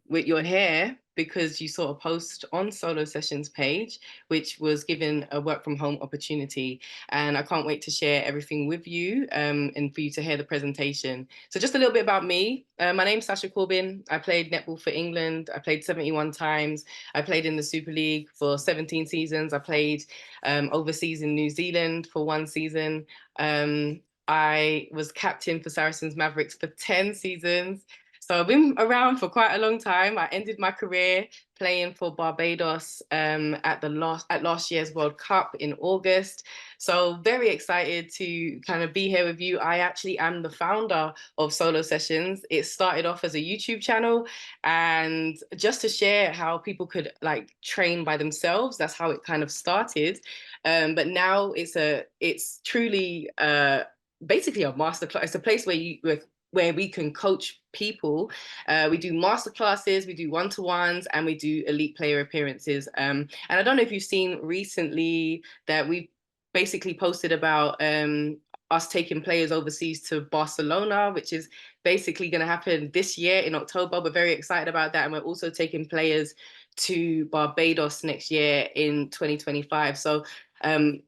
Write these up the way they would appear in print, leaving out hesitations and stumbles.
with your hair because you saw a post on Solo Sessions page, which was given a work from home opportunity. And I can't wait to share everything with you and for you to hear the presentation. So just a little bit about me. My name's Sasha Corbin. I played netball for England. I played 71 times. I played in the Super League for 17 seasons. I played overseas in New Zealand for 1 season. I was captain for Saracens Mavericks for 10 seasons. So I've been around for quite a long time. I ended my career playing for Barbados at last year's World Cup in August. So very excited to kind of be here with you. I actually am the founder of Solo Sessions. It started off as a YouTube channel, and just to share how people could like train by themselves. That's how it kind of started. But now it's truly basically a masterclass. It's a place where we can coach people. We do masterclasses, we do one-to-ones, and we do elite player appearances. And I don't know if you've seen recently that we basically posted about us taking players overseas to Barcelona, which is basically going to happen this year in October. We're very excited about that. And we're also taking players to Barbados next year in 2025. So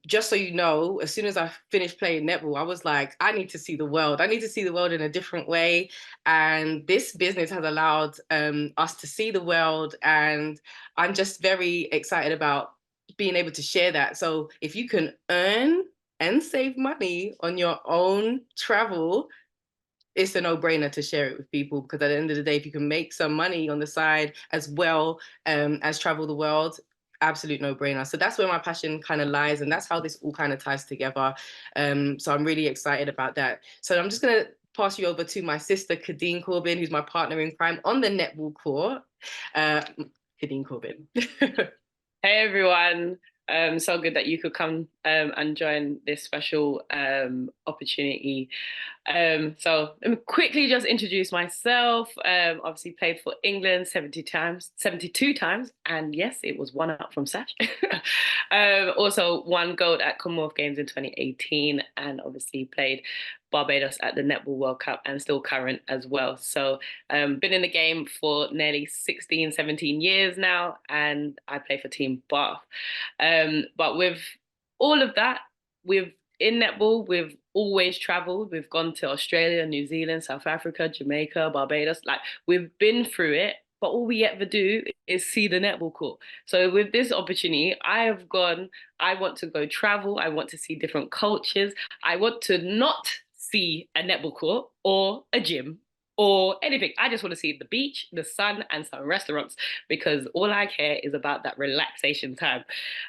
just so you know, as soon as I finished playing netball, I was like, I need to see the world. I need to see the world in a different way. And this business has allowed us to see the world. And I'm just very excited about being able to share that. So if you can earn and save money on your own travel, it's a no-brainer to share it with people, because at the end of the day, if you can make some money on the side as well as travel the world, absolute no-brainer. So that's where my passion kind of lies, and that's how this all kind of ties together. So I'm really excited about that. So I'm just going to pass you over to my sister, Kadine Corbin, who's my partner in crime on the netball court. Kadine Corbin. Hey everyone. So good that you could come and join this special opportunity. So let me quickly just introduce myself. Obviously played for England 72 times, and yes, it was one up from Sash. Also won gold at Commonwealth Games in 2018, and obviously played Barbados at the Netball World Cup and still current as well. So been in the game for nearly 16, 17 years now, and I play for Team Bath. But with all of that, in netball, we've always traveled. We've gone to Australia, New Zealand, South Africa, Jamaica, Barbados. Like, we've been through it, but all we ever do is see the netball court. So with this opportunity, I want to go travel. I want to see different cultures. I want to not see a netball court or a gym or anything. I just want to see the beach, the sun, and some restaurants, because all I care is about that relaxation time.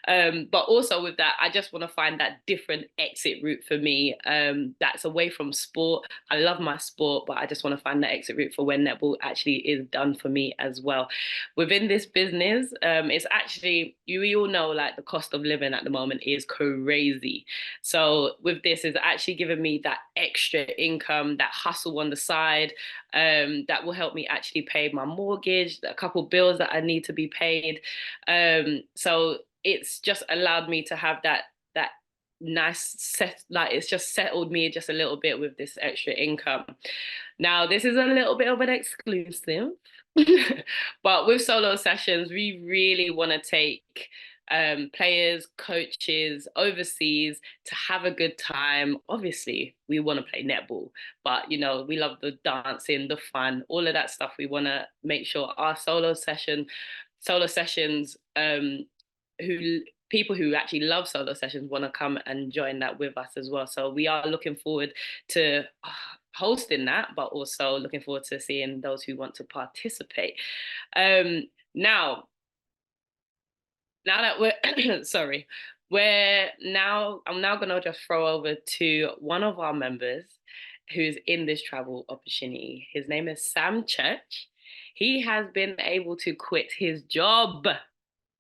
But also with that, I just want to find that different exit route for me that's away from sport. I love my sport, but I just want to find that exit route for when netball actually is done for me as well. Within this business, it's actually, we all know like the cost of living at the moment is crazy. So with this, it's actually given me that extra income, that hustle on the side, that will help me actually pay my mortgage, a couple bills that I need to be paid. So it's just allowed me to have that nice set, like it's just settled me just a little bit with this extra income. Now, this is a little bit of an exclusive, but with Solo Sessions, we really want to take players, coaches overseas to have a good time. Obviously, we want to play netball, but you know, we love the dancing, the fun, all of that stuff. We want to make sure our solo sessions, who people who actually love solo sessions want to come and join that with us as well. So we are looking forward to hosting that, but also looking forward to seeing those who want to participate. Now that we're sorry, I'm now gonna just throw over to one of our members who's in this travel opportunity. His name is Sam Church. He has been able to quit his job.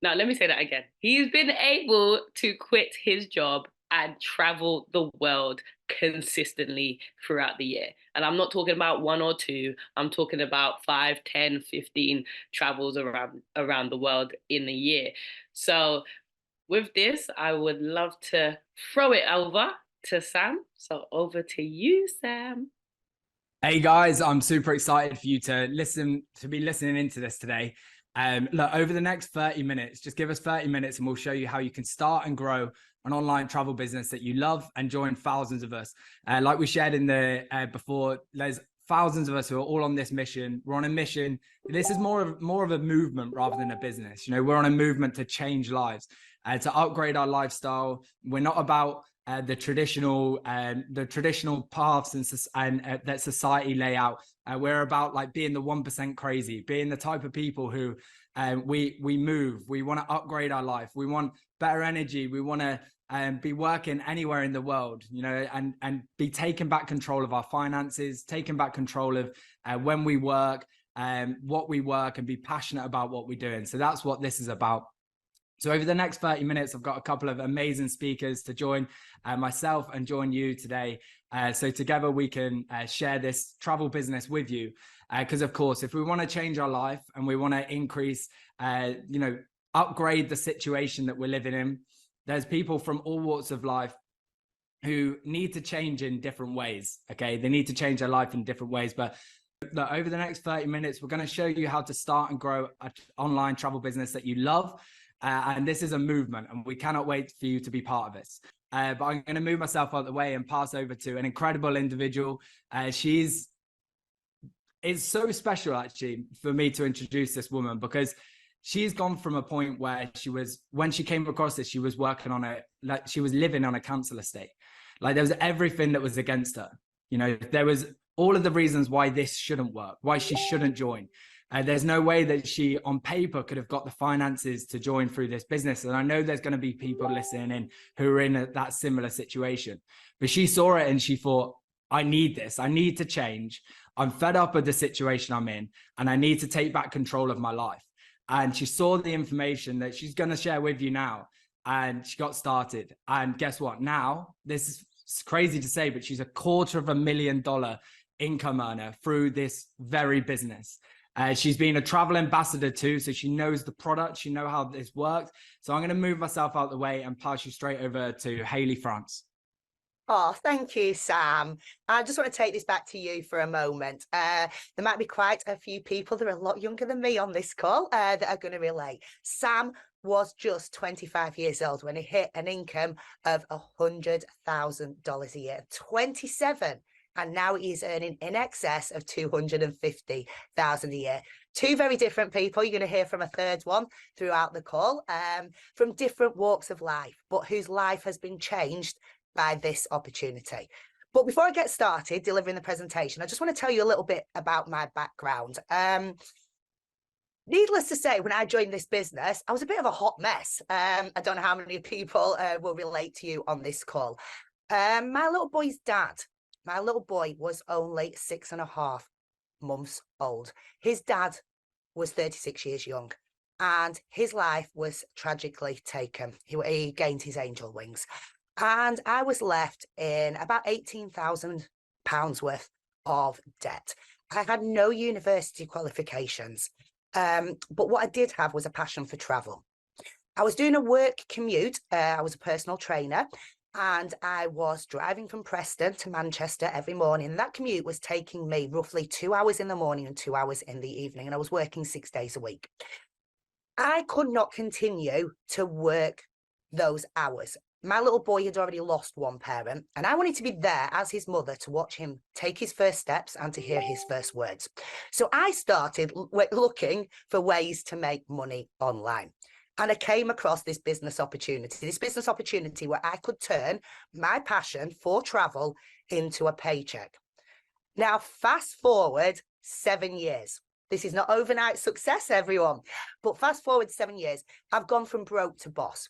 Now, let me say that again. He's been able to quit his job and travel the world consistently throughout the year. And I'm not talking about one or two, I'm talking about 5, 10, 15 travels around the world in a year. So with this, I would love to throw it over to Sam. So over to you, Sam. Hey guys, I'm super excited for you to be listening into this today. Look, over the next 30 minutes, just give us 30 minutes and we'll show you how you can start and grow an online travel business that you love and join thousands of us. Like we shared in the before, there's thousands of us who are all on this mission. We're on a mission. This is more of a movement rather than a business. You know, we're on a movement to change lives, to upgrade our lifestyle. We're not about the traditional paths and that society lay out. We're about like being the 1% crazy, being the type of people who we move. We want to upgrade our life. We want better energy. We want to be working anywhere in the world, you know, and be taking back control of our finances, taking back control of when we work, what we work, and be passionate about what we're doing. So that's what this is about. So over the next 30 minutes, I've got a couple of amazing speakers to join myself and join you today. So together we can share this travel business with you. Because of course, if we want to change our life and we want to increase, upgrade the situation that we're living in, there's people from all walks of life who need to change in different ways. Okay, they need to change their life in different ways. But over the next 30 minutes, we're going to show you how to start and grow an online travel business that you love. And this is a movement, and we cannot wait for you to be part of this. But I'm going to move myself out of the way and pass over to an incredible individual. It's so special, actually, for me to introduce this woman, because she's gone from a point where when she came across this, she was working on she was living on a council estate. Like there was everything that was against her. You know, there was all of the reasons why this shouldn't work, why she shouldn't join. There's no way that she on paper could have got the finances to join through this business. And I know there's going to be people listening in who are in that similar situation, but she saw it and she thought, I need this. I need to change. I'm fed up with the situation I'm in, and I need to take back control of my life. And she saw the information that she's going to share with you now, and she got started. And guess what? Now, this is crazy to say, but she's $250,000 income earner through this very business. She's been a travel ambassador too, so she knows the product, she knows how this works. So I'm going to move myself out of the way and pass you straight over to Hayley France. Oh, thank you, Sam. I just want to take this back to you for a moment. There might be quite a few people that are a lot younger than me on this call that are going to relate. Sam was just 25 years old when he hit an income of $100,000 a year. 27. And now he's earning in excess of $250,000 a year. Two very different people. You're going to hear from a third one throughout the call, from different walks of life, but whose life has been changed by this opportunity. But before I get started delivering the presentation, I just want to tell you a little bit about my background. Needless to say, when I joined this business, I was a bit of a hot mess. I don't know how many people will relate to you on this call. My little boy's dad. My little boy was only 6.5 months old. His dad was 36 years young, and his life was tragically taken. He gained his angel wings, and I was left in about £18,000 worth of debt. I had no university qualifications, but what I did have was a passion for travel. I was doing a work commute. I was a personal trainer. And I was driving from Preston to Manchester every morning. That commute was taking me roughly 2 hours in the morning and 2 hours in the evening. And I was working 6 days a week. I could not continue to work those hours. My little boy had already lost one parent, and I wanted to be there as his mother to watch him take his first steps and to hear his first words. So I started looking for ways to make money online. And I came across this business opportunity where I could turn my passion for travel into a paycheck. Now, fast forward 7 years. This is not overnight success, everyone, but fast forward 7 years, I've gone from broke to boss.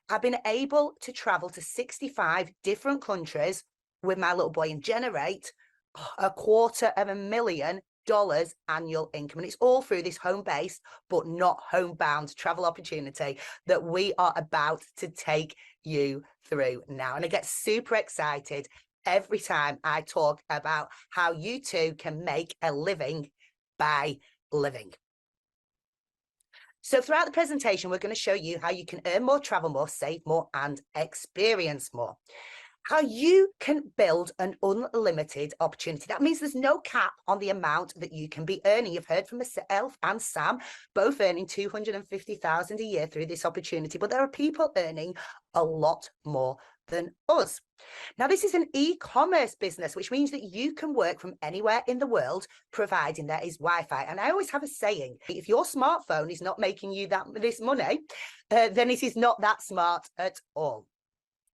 I've been able to travel to 65 different countries with my little boy and generate $250,000 annual income. And it's all through this home-based but not homebound travel opportunity that we are about to take you through now. And I get super excited every time I talk about how you too can make a living by living. So throughout the presentation, we're going to show you how you can earn more, travel more, save more, and experience more. how you can build an unlimited opportunity. That means there's no cap on the amount that you can be earning. You've heard from myself and Sam, both earning 250,000 a year through this opportunity, but there are people earning a lot more than us. Now, this is an e-commerce business, which means that you can work from anywhere in the world, providing there is Wi-Fi. And I always have a saying, if your smartphone is not making you this money, then it is not that smart at all.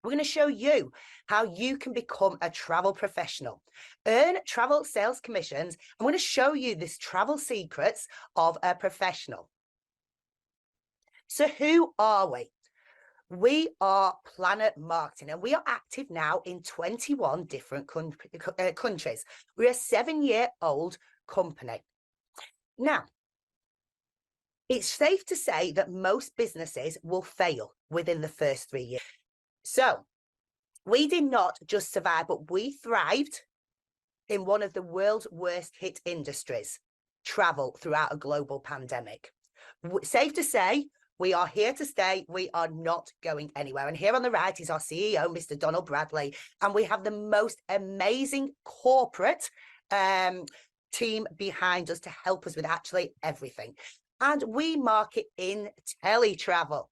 We're going to show you how you can become a travel professional, earn travel sales commissions. I'm going to show you this travel secrets of a professional. So who are we? We are Planet Marketing, and we are active now in 21 different countries. We're a 7-year-old company. Now, it's safe to say that most businesses will fail within the first 3 years. So we did not just survive, but we thrived in one of the world's worst hit industries, travel, throughout a global pandemic. Safe to say, we are here to stay. We are not going anywhere. And here on the right is our CEO, Mr. Donald Bradley. And we have the most amazing corporate team behind us to help us with actually everything. And we market in teletravel.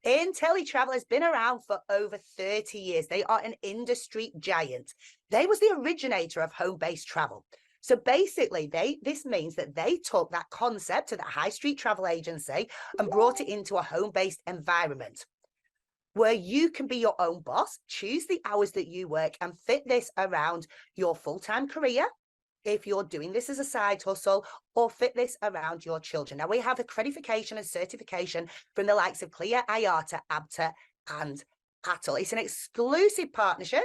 IntelliTravel has been around for over 30 years. They are an industry giant. They was the originator of home-based travel. So basically, this means that they took that concept of that high street travel agency and brought it into a home-based environment where you can be your own boss, choose the hours that you work, and fit this around your full-time career, if you're doing this as a side hustle, or fit this around your children. Now, we have accreditation and certification from the likes of CLIA, IATA, ABTA, and ATL. It's an exclusive partnership.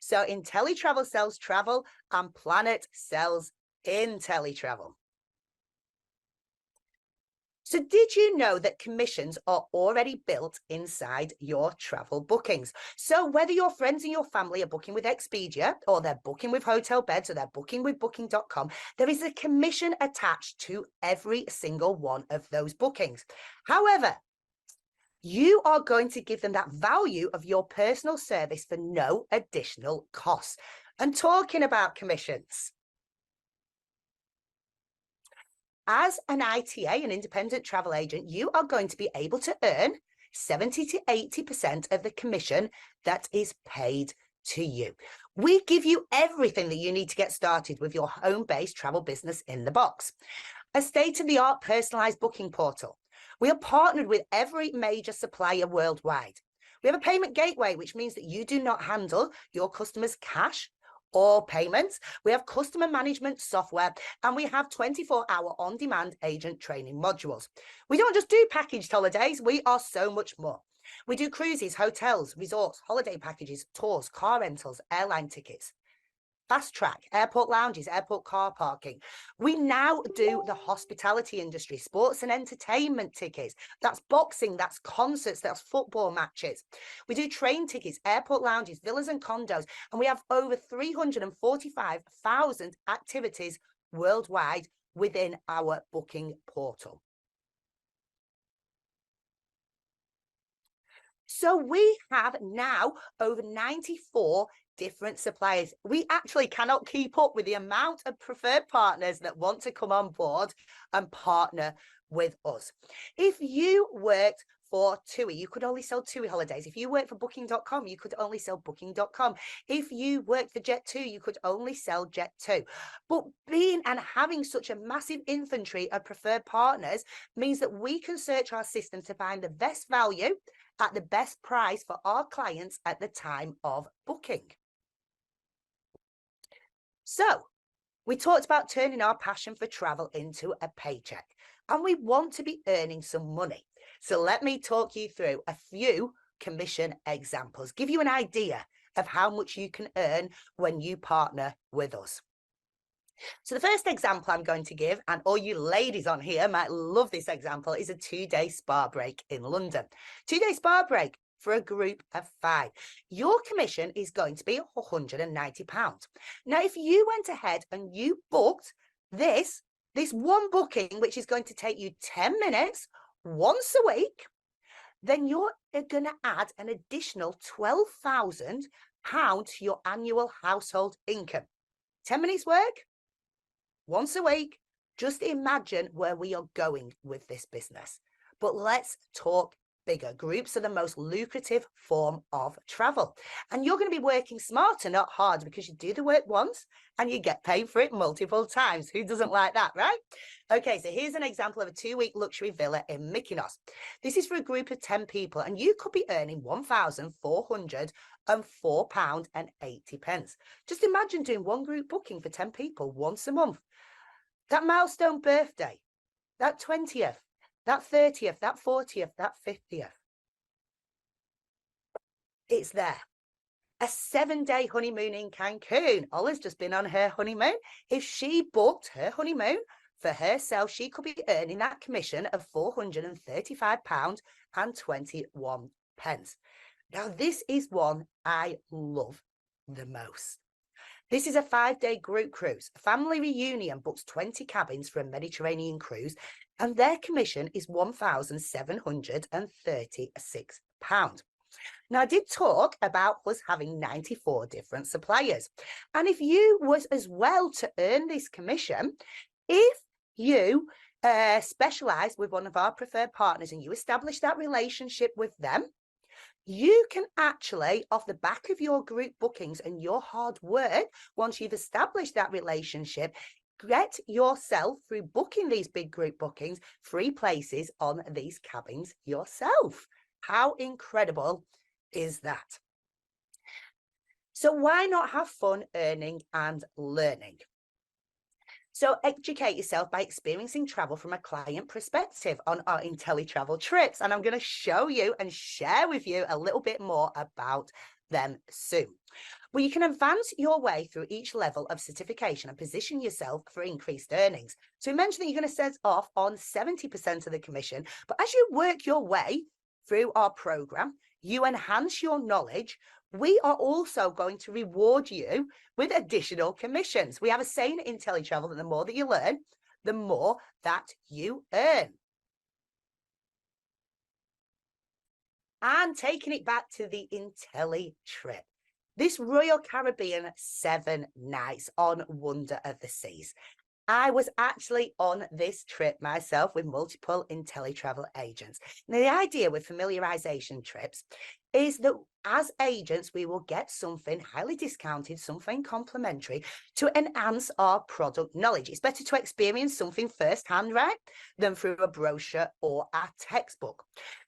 So IntelliTravel sells travel and Planet sells IntelliTravel. So did you know that commissions are already built inside your travel bookings? So whether your friends and your family are booking with Expedia, or they're booking with Hotel Beds, or they're booking with Booking.com, there is a commission attached to every single one of those bookings. However, you are going to give them that value of your personal service for no additional costs. And talking about commissions, as an ITA, an independent travel agent, you are going to be able to earn 70 to 80% of the commission that is paid to you. We give you everything that you need to get started with your home-based travel business in the box. A state-of-the-art personalized booking portal. We are partnered with every major supplier worldwide. We have a payment gateway, which means that you do not handle your customers' cash or payments. We have customer management software, and we have 24-hour on-demand agent training modules. We don't just do packaged holidays, we are so much more. We do cruises, hotels, resorts, holiday packages, tours, car rentals, airline tickets, fast track, airport lounges, airport car parking. We now do the hospitality industry, sports and entertainment tickets. That's boxing, that's concerts, that's football matches. We do train tickets, airport lounges, villas and condos, and we have over 345,000 activities worldwide within our booking portal. So we have now over 94 different suppliers. We actually cannot keep up with the amount of preferred partners that want to come on board and partner with us. If you worked for TUI, you could only sell TUI holidays. If you worked for Booking.com, you could only sell Booking.com. If you worked for Jet2, you could only sell Jet2. But being and having such a massive inventory of preferred partners means that we can search our system to find the best value at the best price for our clients at the time of booking. So we talked about turning our passion for travel into a paycheck, and we want to be earning some money. So let me talk you through a few commission examples, give you an idea of how much you can earn when you partner with us. So the first example I'm going to give, and all you ladies on here might love this example, is a 2-day spa break in London. 2-day spa break for a group of 5. Your commission is going to be £190. Now, if you went ahead and you booked this one booking, which is going to take you 10 minutes once a week, then you're going to add an additional £12,000 to your annual household income. 10 minutes work, once a week. Just imagine where we are going with this business. But let's talk bigger. Groups are the most lucrative form of travel. And you're going to be working smarter, not harder, because you do the work once and you get paid for it multiple times. Who doesn't like that, right? Okay, so here's an example of a 2-week luxury villa in Mykonos. This is for a group of 10 people, and you could be earning £1,404.80. Just imagine doing one group booking for 10 people once a month. That milestone birthday, that 20th, that 30th, that 40th, that 50th. It's there. A 7-day honeymoon in Cancun. Ola's just been on her honeymoon. If she booked her honeymoon for herself, she could be earning that commission of £435.21. Now, this is one I love the most. This is a 5-day group cruise. A family reunion books 20 cabins for a Mediterranean cruise, and their commission is £1,736. Now, I did talk about us having 94 different suppliers. And if you was as well to earn this commission, if you specialize with one of our preferred partners and you establish that relationship with them, you can actually, off the back of your group bookings and your hard work, once you've established that relationship, get yourself, through booking these big group bookings, free places on these cabins yourself. How incredible is that? So why not have fun earning and learning? So educate yourself by experiencing travel from a client perspective on our IntelliTravel trips. And I'm going to show you and share with you a little bit more about them soon. Well, you can advance your way through each level of certification and position yourself for increased earnings. So we mentioned that you're going to set off on 70% of the commission, but as you work your way through our program, you enhance your knowledge. We are also going to reward you with additional commissions. We have a saying in IntelliTravel that the more that you learn, the more that you earn. And taking it back to the Intelli trip, this Royal Caribbean 7 nights on Wonder of the Seas. I was actually on this trip myself with multiple IntelliTravel agents. Now, the idea with familiarization trips is that as agents, we will get something highly discounted, something complimentary to enhance our product knowledge. It's better to experience something firsthand, right, than through a brochure or a textbook.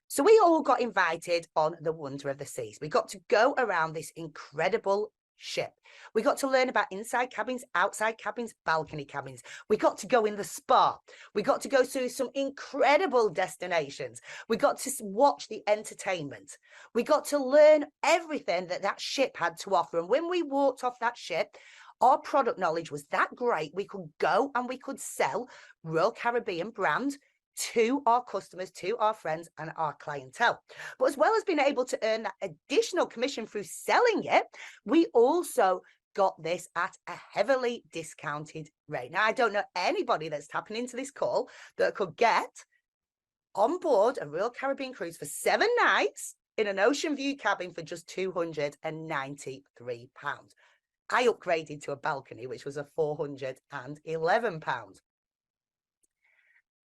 So we all got invited on the Wonder of the Seas. We got to go around this incredible ship. We got to learn about inside cabins, outside cabins, balcony cabins. We got to go in the spa. We got to go to some incredible destinations. We got to watch the entertainment. We got to learn everything that that ship had to offer. And when we walked off that ship, our product knowledge was that great. We could go and we could sell Royal Caribbean brand to our customers, to our friends and our clientele. But as well as being able to earn that additional commission through selling it, we also got this at a heavily discounted rate. Now, I don't know anybody that's tapping into this call that could get on board a Royal Caribbean cruise for 7 nights in an ocean view cabin for just £293. I upgraded to a balcony, which was a £411.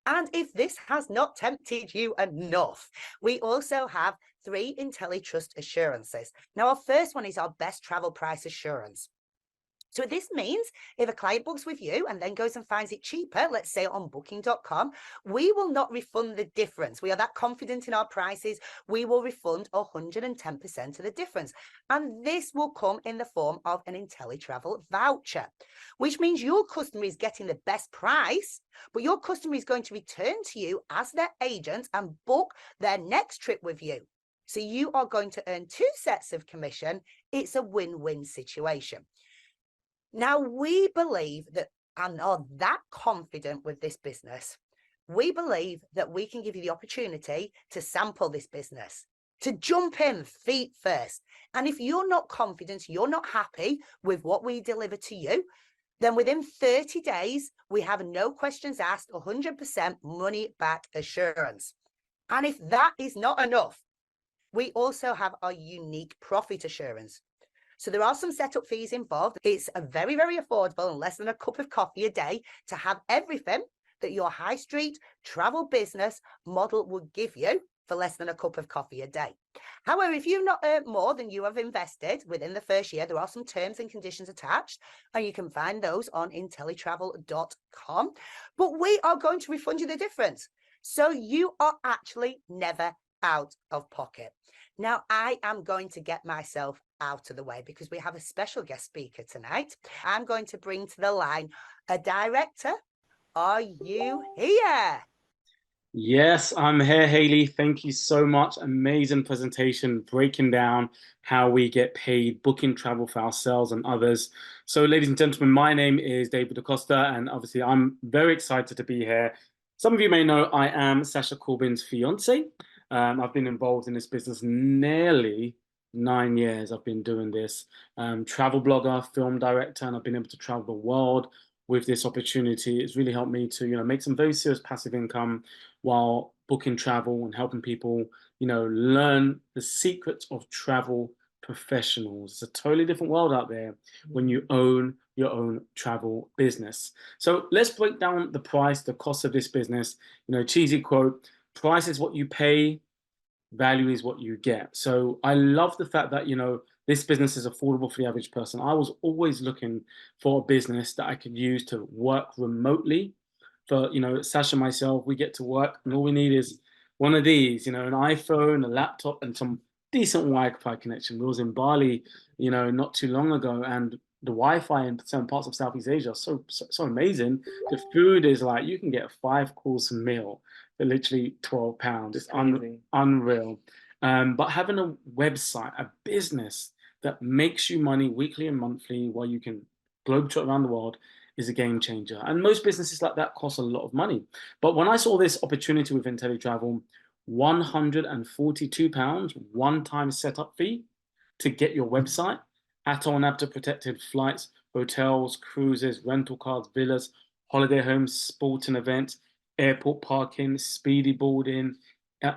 And if this has not tempted you enough, we also have 3 IntelliTrust assurances. Now, our first one is our best travel price assurance. So this means if a client books with you and then goes and finds it cheaper, let's say on booking.com, we will not refund the difference. We are that confident in our prices. We will refund 110% of the difference. And this will come in the form of an IntelliTravel voucher, which means your customer is getting the best price, but your customer is going to return to you as their agent and book their next trip with you. So you are going to earn 2 sets of commission. It's a win-win situation. Now, we believe that, and are that confident with this business, we believe that we can give you the opportunity to sample this business, to jump in feet first. And if you're not confident, you're not happy with what we deliver to you, then within 30 days, we have no questions asked, 100% money back assurance. And if that is not enough, we also have our unique profit assurance. So there are some setup fees involved. It's a very, very affordable and less than a cup of coffee a day to have everything that your high street travel business model would give you for less than a cup of coffee a day. However, if you've not earned more than you have invested within the first year, there are some terms and conditions attached, and you can find those on intellitravel.com. But we are going to refund you the difference. So you are actually never out of pocket. Now, I am going to get myself out of the way because we have a special guest speaker tonight. I'm going to bring to the line a director. Are you here? Yes, I'm here, Hayley. Thank you so much. Amazing presentation breaking down how we get paid booking travel for ourselves and others. So, ladies and gentlemen, my name is David Acosta, and obviously I'm very excited to be here. Some of you may know I am Sasha Corbyn's fiance. I've been involved in this business nearly 9 years. I've been doing this. Travel blogger, film director, and I've been able to travel the world with this opportunity. It's really helped me to, make some very serious passive income while booking travel and helping people, learn the secrets of travel professionals. It's a totally different world out there when you own your own travel business. So let's break down the price, the cost of this business. Cheesy quote, price is what you pay, value is what you get. So I love the fact that, this business is affordable for the average person. I was always looking for a business that I could use to work remotely. For, Sasha and myself, we get to work and all we need is one of these, an iPhone, a laptop, and some decent Wi-Fi connection. We was in Bali, not too long ago, and the Wi-Fi in certain parts of Southeast Asia are so amazing. The food is like, you can get a 5-course meal for literally £12. It's unreal. But having a website, a business that makes you money weekly and monthly while you can globetrot around the world is a game changer. And most businesses like that cost a lot of money. But when I saw this opportunity with IntelliTravel, £142 one-time setup fee to get your website, ATOL and APTA protected flights, hotels, cruises, rental cars, villas, holiday homes, sporting events, airport parking, speedy boarding.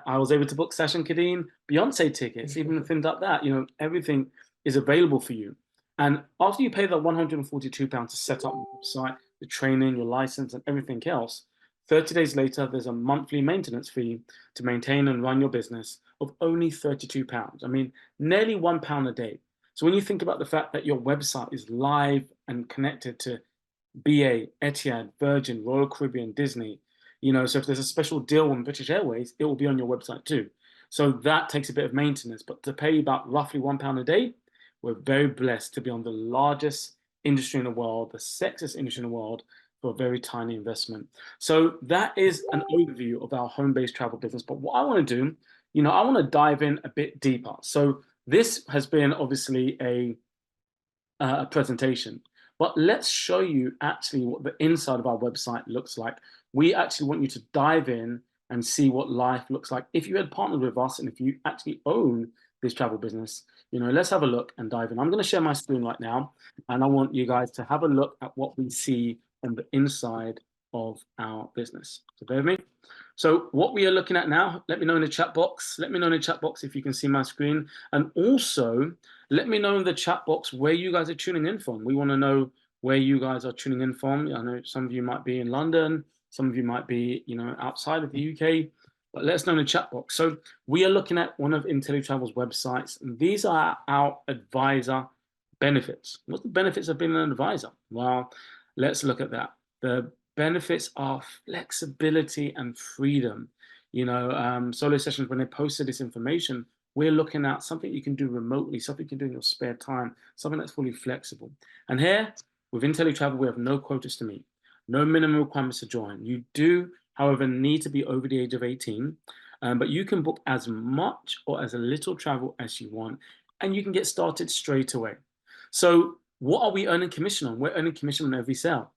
I was able to book Sasha and Kadine Beyonce tickets, even things like that. Everything is available for you. And after you pay the £142 to set up your website, the training, your license, and everything else, 30 days later, there's a monthly maintenance fee to maintain and run your business of only £32. I mean, nearly £1 a day. So when you think about the fact that your website is live and connected to BA, Etihad, Virgin, Royal Caribbean, Disney, so if there's a special deal on British Airways, it will be on your website too. So that takes a bit of maintenance, but to pay about roughly £1 a day, we're very blessed to be on the largest industry in the world, the sexiest industry in the world, for a very tiny investment. So that is an overview of our home-based travel business. But what I want to do, I want to dive in a bit deeper. So this has been obviously a presentation, but let's show you actually what the inside of our website looks like. We actually want you to dive in and see what life looks like if you had partnered with us and if you actually own this travel business. Let's have a look and dive in. I'm going to share my screen right now, and I want you guys to have a look at what we see on the inside of our business. So bear with me. So what we are looking at now, let me know in the chat box. Let me know in the chat box if you can see my screen. And also, let me know in the chat box where you guys are tuning in from. We want to know where you guys are tuning in from. I know some of you might be in London. Some of you might be, outside of the UK. But let us know in the chat box. So we are looking at one of IntelliTravel's websites. And these are our advisor benefits. What's the benefits of being an advisor? Well, let's look at that. The benefits are flexibility and freedom. Solo Sessions, when they posted this information, we're looking at something you can do remotely, something you can do in your spare time, something that's fully flexible. And here, with IntelliTravel, we have no quotas to meet, no minimum requirements to join. You do, however, need to be over the age of 18, but you can book as much or as little travel as you want, and you can get started straight away. So what are we earning commission on? We're earning commission on every sale.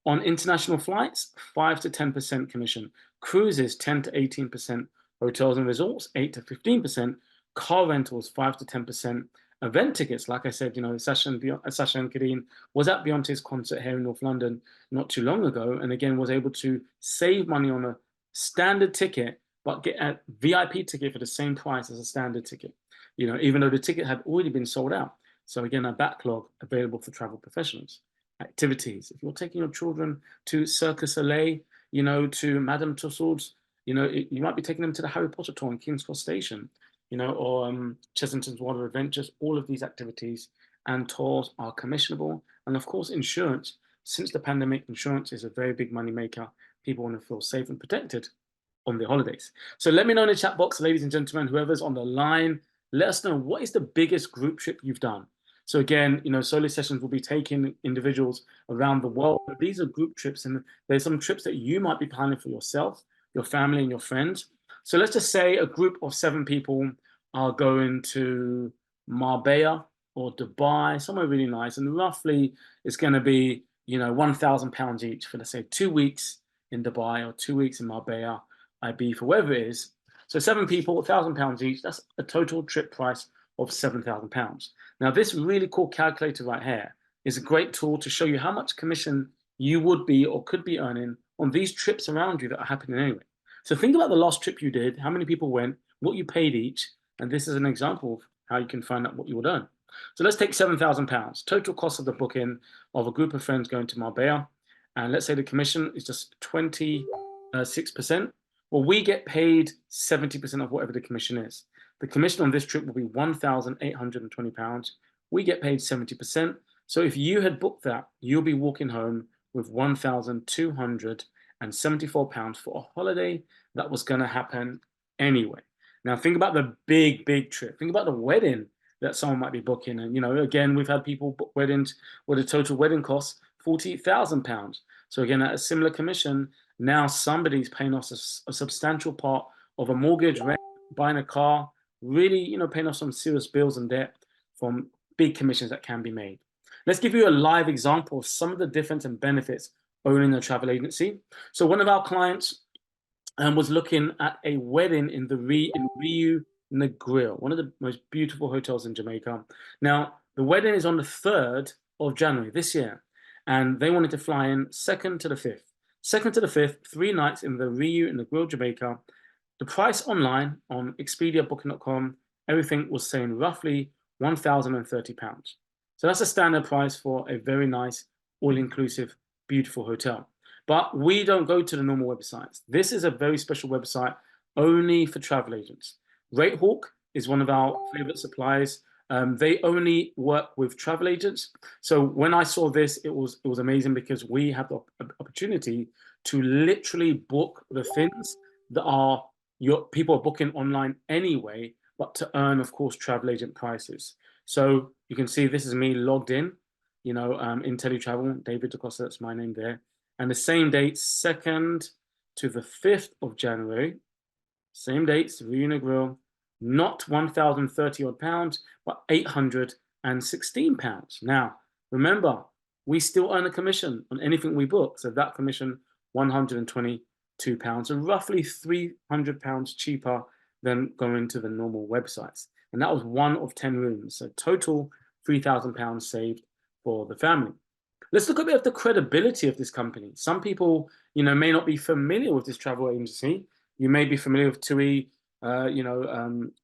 On international flights, 5 to 10% commission. Cruises, 10 to 18%. Hotels and resorts, 8 to 15%. Car rentals, 5 to 10%. Event tickets, like I said, Sasha and Kadine was at Beyonce's concert here in North London not too long ago, and again was able to save money on a standard ticket, but get a VIP ticket for the same price as a standard ticket, even though the ticket had already been sold out. So again, a backlog available for travel professionals. Activities. If you're taking your children to Circus Soleil, you know, to Madame Tussauds, you know, you might be taking them to the Harry Potter tour in King's Cross Station, you know, or Chessington's Water Adventures. All of these activities and tours are commissionable. And of course, insurance. Since the pandemic, insurance is a very big money maker. People want to feel safe and protected on their holidays. So let me know in the chat box, ladies and gentlemen, whoever's on the line, let us know, what is the biggest group trip you've done? So again, you know, solo sessions will be taking individuals around the world, but these are group trips, and there's some trips that you might be planning for yourself, your family, and your friends. So let's just say a group of 7 people are going to Marbella or Dubai, somewhere really nice, and roughly it's going to be, you know, £1,000 each for, let's say, 2 weeks in Dubai or 2 weeks in Marbella, Ibiza, wherever it is. So 7 people, £1,000 each. That's a total trip price of £7,000. Now, this really cool calculator right here is a great tool to show you how much commission you would be or could be earning on these trips around you that are happening anyway. So think about the last trip you did, how many people went, what you paid each, and this is an example of how you can find out what you would earn. So let's take £7,000, total cost of the booking of a group of friends going to Marbella, and let's say the commission is just 26%. Well, we get paid 70% of whatever the commission is. The commission on this trip will be £1,820. We get paid 70%. So if you had booked that, you'll be walking home with £1,274 for a holiday that was going to happen anyway. Now, think about the big, big trip. Think about the wedding that someone might be booking. And, you know, again, we've had people book weddings where the total wedding costs £40,000. So again, at a similar commission, now somebody's paying us a substantial part of a mortgage, rent, buying a car, really, you know, paying off some serious bills and debt from big commissions that can be made. Let's give you a live example of some of the difference and benefits owning a travel agency. So one of our clients was looking at a wedding in Rio Negril, one of the most beautiful hotels in Jamaica. Now, the wedding is on the 3rd of January this year, and they wanted to fly in 2nd to the 5th. 2nd to the 5th, 3 nights in the Rio Negril, Jamaica. The price online on Expedia, Booking.com, everything was saying roughly £1,030. So that's a standard price for a very nice, all-inclusive, beautiful hotel. But we don't go to the normal websites. This is a very special website only for travel agents. RateHawk is one of our favorite suppliers. They only work with travel agents. So when I saw this, it was amazing, because we have the opportunity to literally book the things that are people are booking online anyway, but to earn, of course, travel agent prices. So you can see this is me logged in, you know, in teletravel, David DaCosta, that's my name there. And the same date, 2nd to the 5th of January, same dates, Rio Negril, not £1,030 odd pounds, but £816. Now, remember, we still earn a commission on anything we book. So that commission, £122, so roughly £300 cheaper than going to the normal websites. And that was 1 of 10 rooms. So total £3,000 saved for the family. Let's look a bit of the credibility of this company. Some people, you know, may not be familiar with this travel agency. You may be familiar with TUI,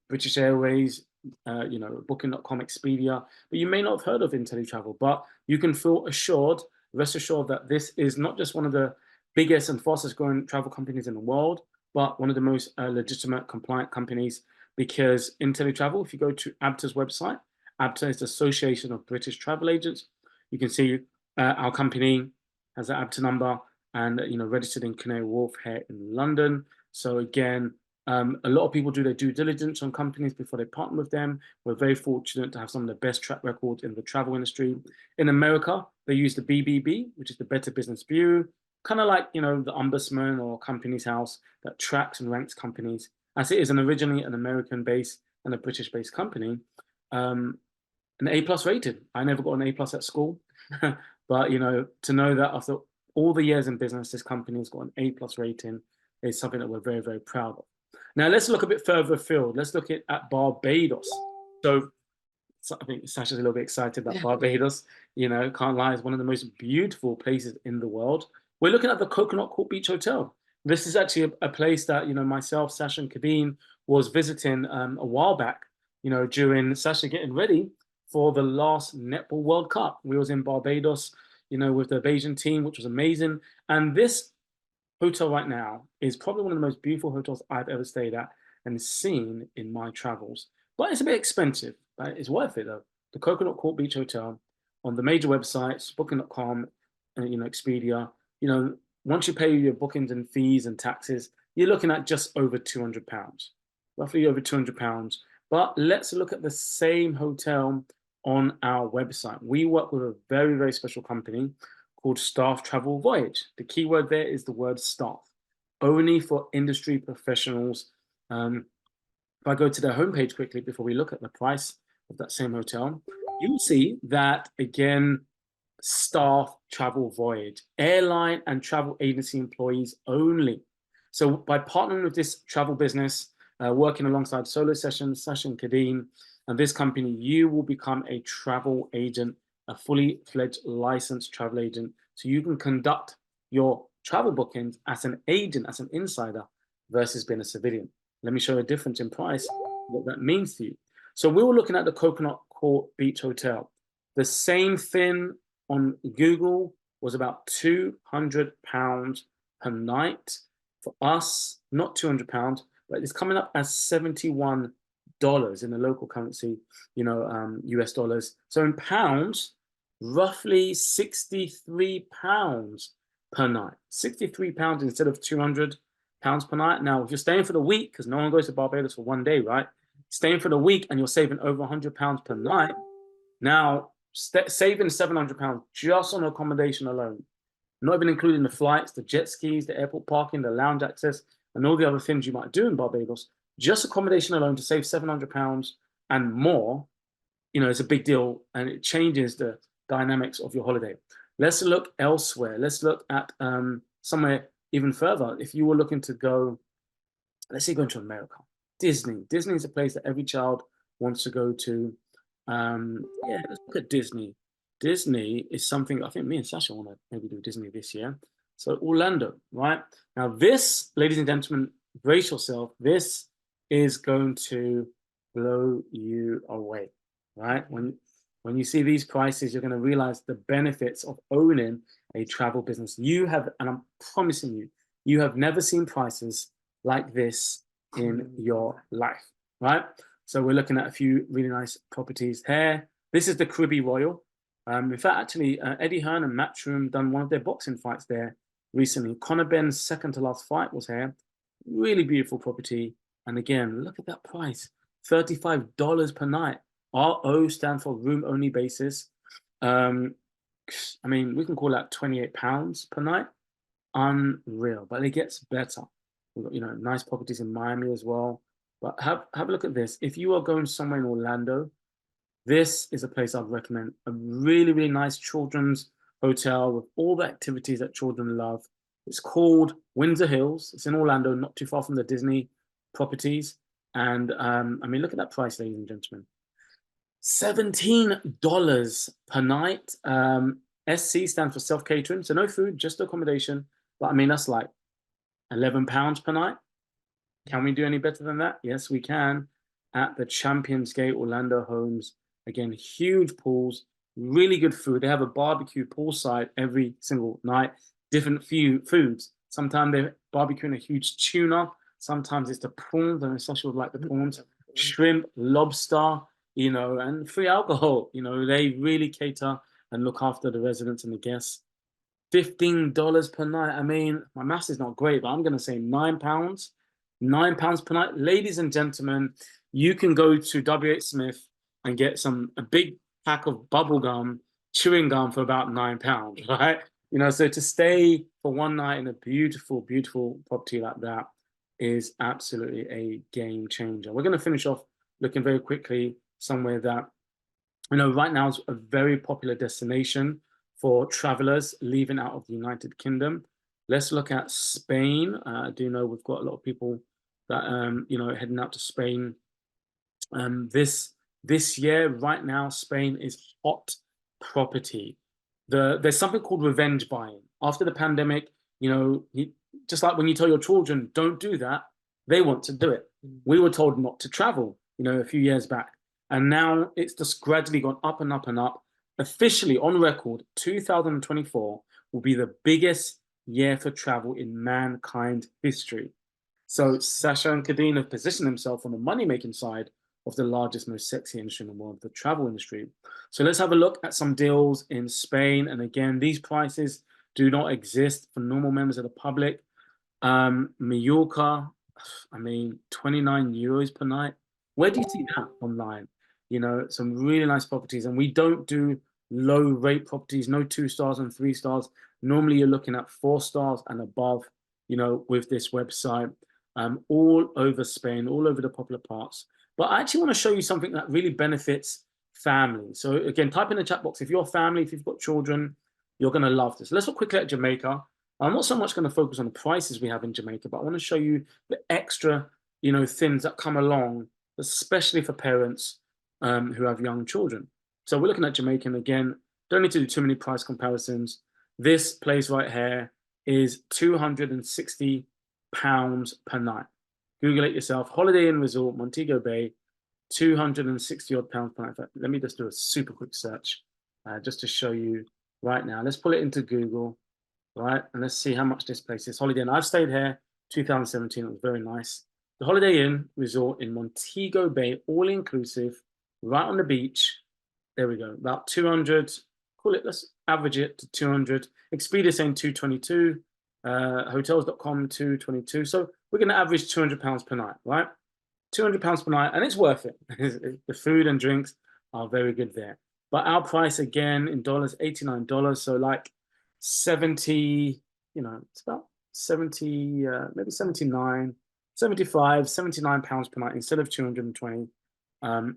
British Airways, Booking.com, Expedia, but you may not have heard of IntelliTravel. But you can feel assured, rest assured, that this is not just one of the biggest and fastest growing travel companies in the world, but one of the most legitimate, compliant companies, because IntelliTravel, if you go to ABTA's website, ABTA is the Association of British Travel Agents. You can see our company has an ABTA number and, registered in Canary Wharf here in London. So again, a lot of people do their due diligence on companies before they partner with them. We're very fortunate to have some of the best track records in the travel industry. In America, they use the BBB, which is the Better Business Bureau, kind of like, the ombudsman or Companies House that tracks and ranks companies, as it is originally an American-based and a British-based company. An A+ rated. I never got an A+ at school, but to know that after all the years in business, this company has got an A+ rating is something that we're very, very proud of. Now let's look a bit further afield. Let's look at Barbados. So I think Sasha's a little bit excited about Barbados. Can't lie, it's one of the most beautiful places in the world. We're looking at the Coconut Court Beach Hotel. This is actually a place that myself, Sasha, and Kadine was visiting a while back. During Sasha getting ready for the last Netball World Cup. We was in Barbados, you know, with the Bayesian team, which was amazing. And this hotel right now is probably one of the most beautiful hotels I've ever stayed at and seen in my travels. But it's a bit expensive, but it's worth it though. The Coconut Court Beach Hotel on the major websites, booking.com, and you know, Expedia, you know, once you pay your bookings and fees and taxes, you're looking at just over £200, roughly over £200. But let's look at the same hotel on our website. We work with a very, very special company called Staff Travel Voyage. The key word there is the word staff, only for industry professionals. If I go to their homepage quickly before we look at the price of that same hotel, you'll see that, again, Staff Travel Voyage, airline and travel agency employees only. So by partnering with this travel business, working alongside Solo Sessions, Sash and Kadine, and this company, you will become a travel agent, a fully fledged licensed travel agent. So you can conduct your travel bookings as an agent, as an insider, versus being a civilian. Let me show you a difference in price, what that means to you. So we were looking at the Coconut Court Beach Hotel. The same thing on Google was about £200 per night. For us, not £200, but it's coming up as $71 in the local currency, you know, US dollars. So in pounds, roughly £63 per night. £63 instead of £200 per night. Now, if you're staying for the week, because no one goes to Barbados for one day, right? Staying for the week and you're saving over £100 per night. Now, saving £700 just on accommodation alone, not even including the flights, the jet skis, the airport parking, the lounge access, and all the other things you might do in Barbados. Just accommodation alone to save £700 and more, you know, it's a big deal, and it changes the dynamics of your holiday. Let's look elsewhere. Let's look at somewhere even further. If you were looking to go, let's say going to America, Disney. Disney is a place that every child wants to go to. Yeah, let's look at Disney. Disney is something I think me and Sasha want to maybe do Disney this year. So Orlando, right? Now this, ladies and gentlemen, brace yourself. This is going to blow you away, right? When you see these prices, you're going to realize the benefits of owning a travel business. You have, and I'm promising you, you have never seen prices like this in your life, right? So we're looking at a few really nice properties here. This is the Caribbean Royal. In fact, actually, Eddie Hearn and Matchroom done one of their boxing fights there recently. Conor Benn's second to last fight was here. Really beautiful property. And again, look at that price, $35 per night. RO stands for room only basis. I mean, we can call that £28 per night. Unreal, but it gets better. We've got, you know, nice properties in Miami as well. But have a look at this. If you are going somewhere in Orlando, this is a place I'd recommend. A really, really nice children's hotel with all the activities that children love. It's called Windsor Hills. It's in Orlando, not too far from the Disney properties. And I mean, look at that price, ladies and gentlemen. $17 per night. SC stands for self-catering. So no food, just accommodation. But I mean, that's like £11 per night. Can we do any better than that? Yes, we can. At the Champions Gate Orlando Homes. Again, huge pools, really good food. They have a barbecue poolside every single night. Different few foods. Sometimes they're barbecuing a huge tuna. Sometimes it's the prawns, and especially like the prawns, shrimp, lobster, you know, and free alcohol. You know, they really cater and look after the residents and the guests. $15 per night. I mean, my maths is not great, but I'm going to say £9. £9 per night. Ladies and gentlemen, you can go to WH Smith and get a big pack of bubble gum, chewing gum for about £9, right? You know, so to stay for one night in a beautiful, beautiful property like that is absolutely a game changer. We're going to finish off looking very quickly somewhere that, you know, right now is a very popular destination for travelers leaving out of the United Kingdom. Let's look at Spain. I do know we've got a lot of people that, you know, heading out to Spain. This year, right now, Spain is hot property. There's something called revenge buying. After the pandemic, you know, just like when you tell your children, don't do that, they want to do it. We were told not to travel, you know, a few years back. And now it's just gradually gone up and up and up. Officially on record, 2024 will be the biggest year for travel in mankind history. So Sasha and Kadine have positioned themselves on the money-making side of the largest, most sexy industry in the world, the travel industry. So let's have a look at some deals in Spain. And again, these prices do not exist for normal members of the public. Mallorca, I mean, 29 euros per night. Where do you see that online? You know, some really nice properties. And we don't do low rate properties, no 2 stars and 3 stars. Normally you're looking at 4 stars and above, you know, with this website, all over Spain, all over the popular parts. But I actually want to show you something that really benefits families. So again, type in the chat box, if you're a family, if you've got children, you're going to love this. Let's look quickly at Jamaica. I'm not so much going to focus on the prices we have in Jamaica, but I want to show you the extra, you know, things that come along, especially for parents who have young children. So we're looking at Jamaica, and again, don't need to do too many price comparisons. This place right here is £260 per night. Google it yourself. Holiday Inn Resort, Montego Bay, 260 odd pounds per night. In fact, let me just do a super quick search just to show you right now. Let's pull it into Google, right? And let's see how much this place is. Holiday Inn. I've stayed here 2017. It was very nice. The Holiday Inn Resort in Montego Bay, all inclusive, right on the beach. There we go. About 200. Call it. Let's average it to 200. Expedia saying 222. Hotels.com 222. So we're going to average £200 per night, right? £200 per night, and it's worth it. The food and drinks are very good there. But our price again in dollars, $89. So like 70, you know, it's about 70, maybe 79, 75, £79 per night instead of 220.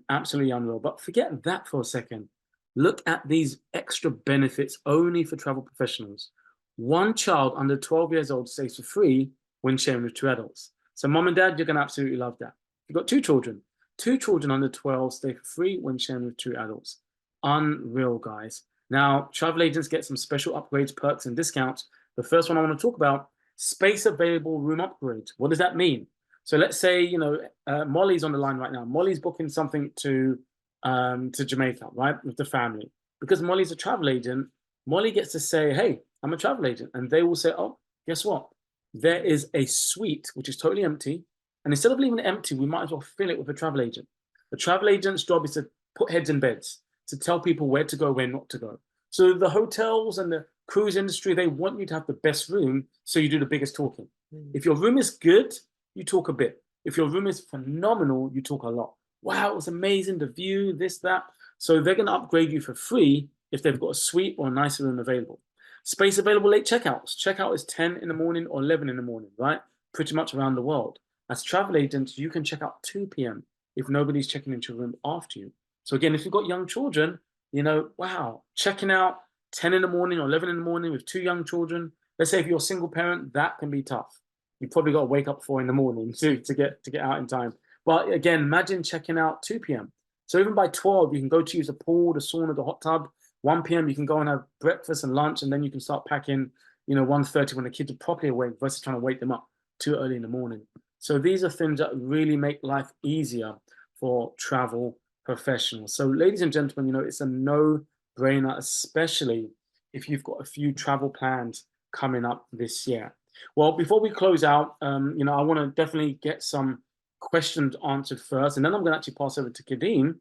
Absolutely unreal. But forget that for a second. Look at these extra benefits only for travel professionals. One child under 12 years old stays for free when sharing with 2 adults. So mom and dad, you're going to absolutely love that. You've got 2 children under 12 stay for free when sharing with 2 adults. Unreal, guys. Now, travel agents get some special upgrades, perks, and discounts. The first one I want to talk about, space available room upgrades. What does that mean? So let's say, you know, Molly's on the line right now. Molly's booking something to Jamaica, right, with the family. Because Molly's a travel agent, Molly gets to say, hey, I'm a travel agent. And they will say, oh, guess what? There is a suite which is totally empty. And instead of leaving it empty, we might as well fill it with a travel agent. The travel agent's job is to put heads in beds, to tell people where to go, where not to go. So the hotels and the cruise industry, they want you to have the best room, so you do the biggest talking. If your room is good, you talk a bit. If your room is phenomenal, you talk a lot. Wow, it was amazing, the view, this, that. So they're going to upgrade you for free if they've got a suite or a nicer room available. Space available late checkouts. Checkout is 10 in the morning or 11 in the morning, right? Pretty much around the world. As travel agents, you can check out 2 p.m. if nobody's checking into your room after you. So again, if you've got young children, you know, wow, checking out 10 in the morning or 11 in the morning with 2 young children. Let's say if you're a single parent, that can be tough. You probably got to wake up 4 in the morning to get out in time. But again, imagine checking out 2 p.m. So even by 12, you can go to use the pool, the sauna, the hot tub. 1 p.m. you can go and have breakfast and lunch, and then you can start packing, you know, 1:30 when the kids are properly awake versus trying to wake them up too early in the morning. So these are things that really make life easier for travel professionals. So ladies and gentlemen, you know, it's a no-brainer, especially if you've got a few travel plans coming up this year. Well, before we close out, you know, I want to definitely get some questions answered first, and then I'm going to actually pass over to Kadine.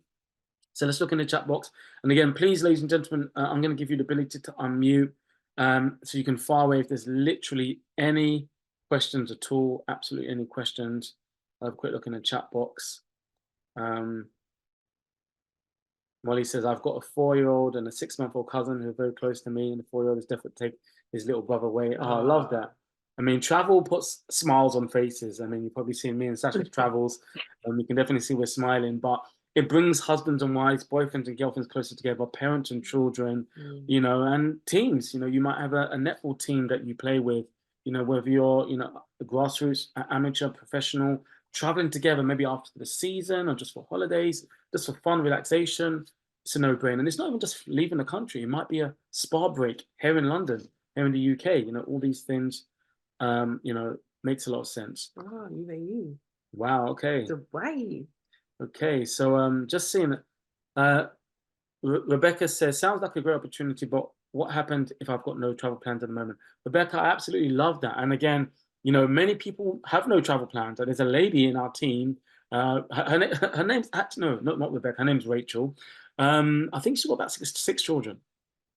So let's look in the chat box. And again, please, ladies and gentlemen, I'm going to give you the ability to unmute so you can fire away if there's literally any questions at all, absolutely any questions. I'll have a quick look in the chat box. Molly says, I've got a 4-year-old and a 6-month-old cousin who are very close to me, and the 4-year-old is definitely take his little brother away. Oh, I love that. I mean, travel puts smiles on faces. I mean, you've probably seen me and Sasha's travels, and you can definitely see we're smiling, but it brings husbands and wives, boyfriends and girlfriends closer together, parents and children, you know, and teams. You know, you might have a netball team that you play with, you know, whether you're, you know, a grassroots, amateur, professional, traveling together, maybe after the season or just for holidays, just for fun, relaxation. It's a no-brainer. And it's not even just leaving the country. It might be a spa break here in London, here in the UK. You know, all these things, you know, makes a lot of sense. Oh, UAE. Wow, okay. Dubai. Okay, so just seeing it. Rebecca says, sounds like a great opportunity, but what happened if I've got no travel plans at the moment? Rebecca, I absolutely love that. And again, you know, many people have no travel plans. There's a lady in our team. Her name's actually no, not Rebecca. Her name's Rachel. I think she's got about six children,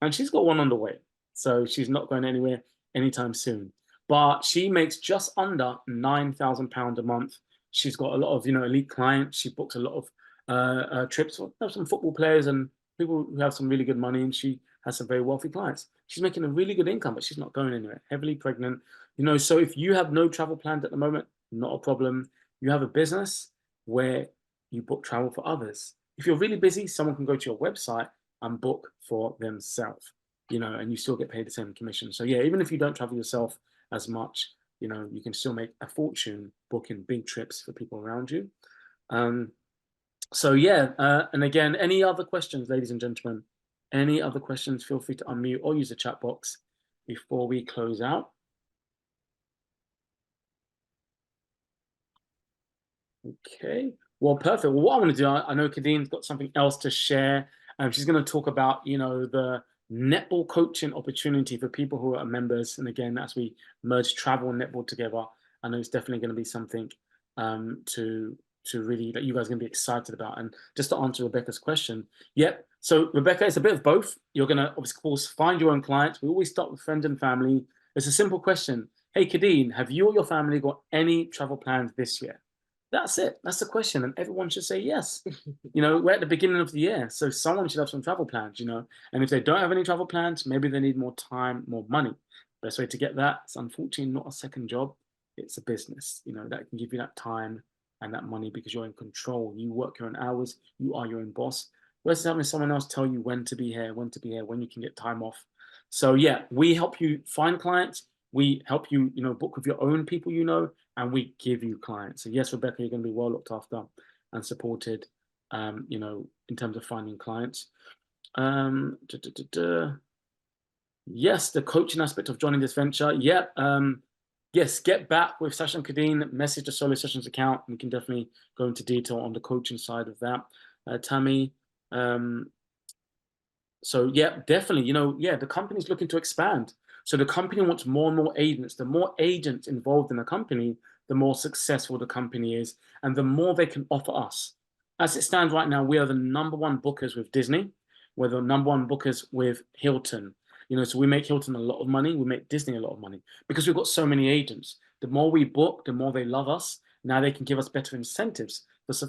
and she's got one on the way. So she's not going anywhere anytime soon. But she makes just under £9,000 a month. She's got a lot of, you know, elite clients. She books a lot of trips for some football players and people who have some really good money, and she has some very wealthy clients. She's making a really good income, but she's not going anywhere. Heavily pregnant, you know. So if you have no travel plans at the moment, not a problem. You have a business where you book travel for others. If you're really busy, someone can go to your website and book for themselves, you know, and you still get paid the same commission. So yeah, even if you don't travel yourself as much, you know, you can still make a fortune booking big trips for people around you. So yeah, and again, any other questions, ladies and gentlemen? Any other questions, feel free to unmute or use the chat box before we close out. Okay, well, perfect. Well, what I want to do, I know Kadine's got something else to share. She's going to talk about, you know, the netball coaching opportunity for people who are members. And again, as we merge travel and netball together, I know it's definitely going to be something to really that you guys are going to be excited about. And just to answer Rebecca's question, yep. So Rebecca, it's a bit of both. You're going to, of course, find your own clients. We always start with friends and family. It's a simple question. Hey, Kadine, have you or your family got any travel plans this year? That's it. That's the question. And everyone should say yes. You know, we're at the beginning of the year, so someone should have some travel plans, you know. And if they don't have any travel plans, maybe they need more time, more money. Best way to get that is unfortunately not a second job. It's a business, you know, that can give you that time and that money because you're in control. You work your own hours. You are your own boss. Versus having someone else tell you when to be here, when to be here, when you can get time off. So yeah, we help you find clients. We help you, you know, book with your own people, you know, and we give you clients. So yes, Rebecca, you're going to be well looked after and supported, you know, in terms of finding clients. Yes, the coaching aspect of joining this venture. Yep. Yes, get back with Sasha and Kadine, message the Solo Sessions account. We can definitely go into detail on the coaching side of that. Tammy, so yeah, definitely, you know, yeah, the company's looking to expand. So the company wants more and more agents. The more agents involved in the company, the more successful the company is, and the more they can offer us. As it stands right now, we are the #1 bookers with Disney. We're the #1 bookers with Hilton. You know, so we make Hilton a lot of money. We make Disney a lot of money because we've got so many agents. The more we book, the more they love us. Now they can give us better incentives.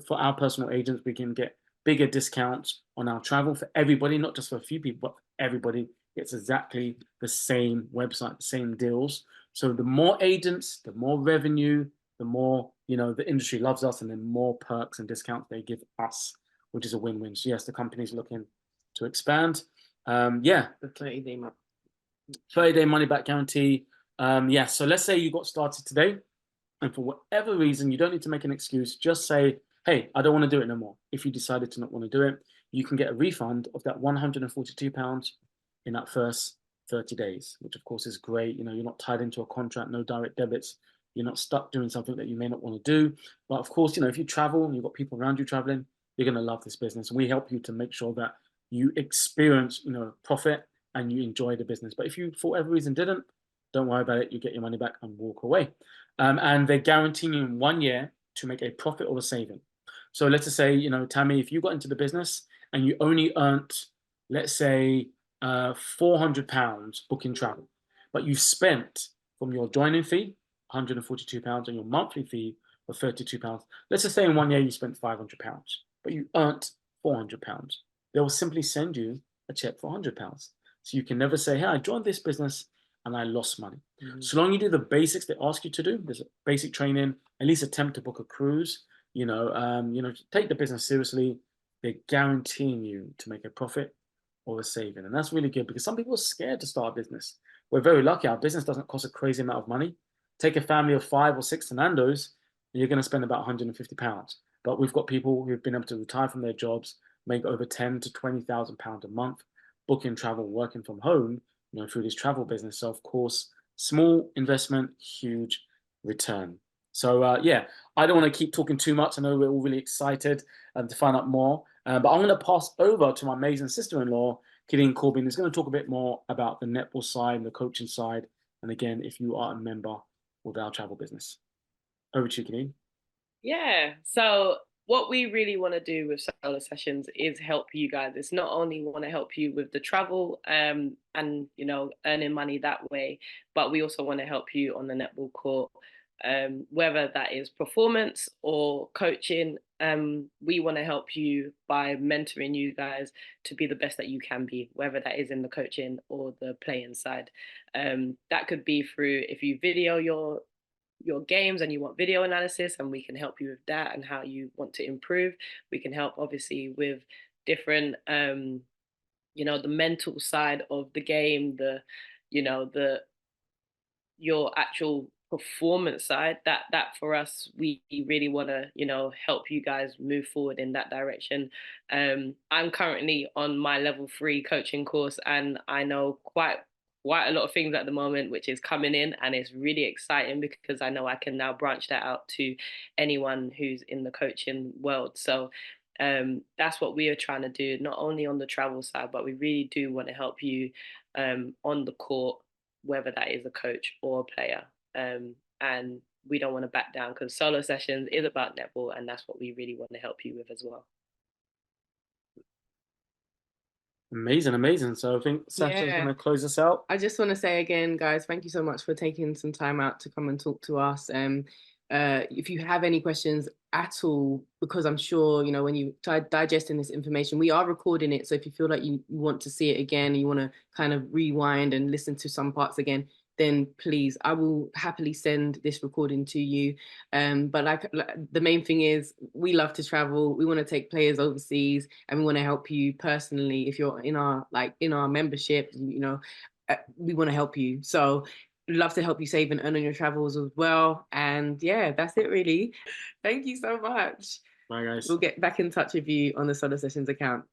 For our personal agents, we can get bigger discounts on our travel for everybody, not just for a few people, but everybody gets exactly the same website, the same deals. So the more agents, the more revenue, the more, you know, the industry loves us, and the more perks and discounts they give us, which is a win-win. So yes, the company's looking to expand. Yeah. The 30-day 30-day money back guarantee. Yeah, so let's say you got started today, and for whatever reason, you don't need to make an excuse. Just say, hey, I don't want to do it no more. If you decided to not want to do it, you can get a refund of that £142 in that first 30 days, which of course is great. You know, you're not tied into a contract, no direct debits. You're not stuck doing something that you may not want to do. But of course, you know, if you travel and you've got people around you traveling, you're going to love this business. And we help you to make sure that you experience, you know, profit and you enjoy the business. But if you, for whatever reason, didn't, don't worry about it. You get your money back and walk away. And they're guaranteeing you in 1 year to make a profit or a saving. So let's just say, you know, Tammy, if you got into the business and you only earned, let's say, £400 booking travel, but you spent from your joining fee, £142, and your monthly fee of £32. Let's just say in 1 year you spent £500, but you earned £400. They will simply send you a check for £100. So you can never say, hey, I joined this business and I lost money. So long you do the basics they ask you to do, there's a basic training, at least attempt to book a cruise, you know, take the business seriously, they're guaranteeing you to make a profit or a saving. And that's really good because some people are scared to start a business. We're very lucky. Our business doesn't cost a crazy amount of money. Take a family of 5 or 6 to Nando's, and you're going to spend about £150. But we've got people who've been able to retire from their jobs, make over £10,000 to £20,000 a month, booking travel, working from home, you know, through this travel business. So of course, small investment, huge return. So yeah, I don't want to keep talking too much. I know we're all really excited to find out more. But I'm going to pass over to my amazing sister-in-law, Kadine Corbin, who's going to talk a bit more about the netball side and the coaching side. And again, if you are a member with our travel business. Over to you, Kadine. Yeah. So what we really want to do with solo sessions is help you guys. It's not only want to help you with the travel and earning money that way, but we also want to help you on the netball court, whether that is performance or coaching. We want to help you by mentoring you guys to be the best that you can be, whether that is in the coaching or the playing side. That could be through, if you video your games and you want video analysis, and we can help you with that and how you want to improve. We can help obviously with different the mental side of the game, the your actual performance side. That for us, we really want to help you guys move forward in that direction. I'm currently on my level 3 coaching course, and I know quite a lot of things at the moment, which is coming in, and it's really exciting because I know I can now branch that out to anyone who's in the coaching world. So that's what we are trying to do, not only on the travel side, but we really do want to help you on the court, whether that is a coach or a player. And we don't want to back down, because solo sessions is about netball, and that's what we really want to help you with as well. Amazing. So I think Sasha's going to close us out. I just want to say again, guys, thank you so much for taking some time out to come and talk to us. If you have any questions at all, because I'm sure, when you digesting this information, we are recording it. So if you feel like you want to see it again, you want to kind of rewind and listen to some parts again, then please, I will happily send this recording to you. But like the main thing is, we love to travel. We want to take players overseas, and we want to help you personally. If you're in our membership, we want to help you. So love to help you save and earn on your travels as well. And yeah, that's it really. Thank you so much. Bye, guys. We'll get back in touch with you on the Solo Sessions account.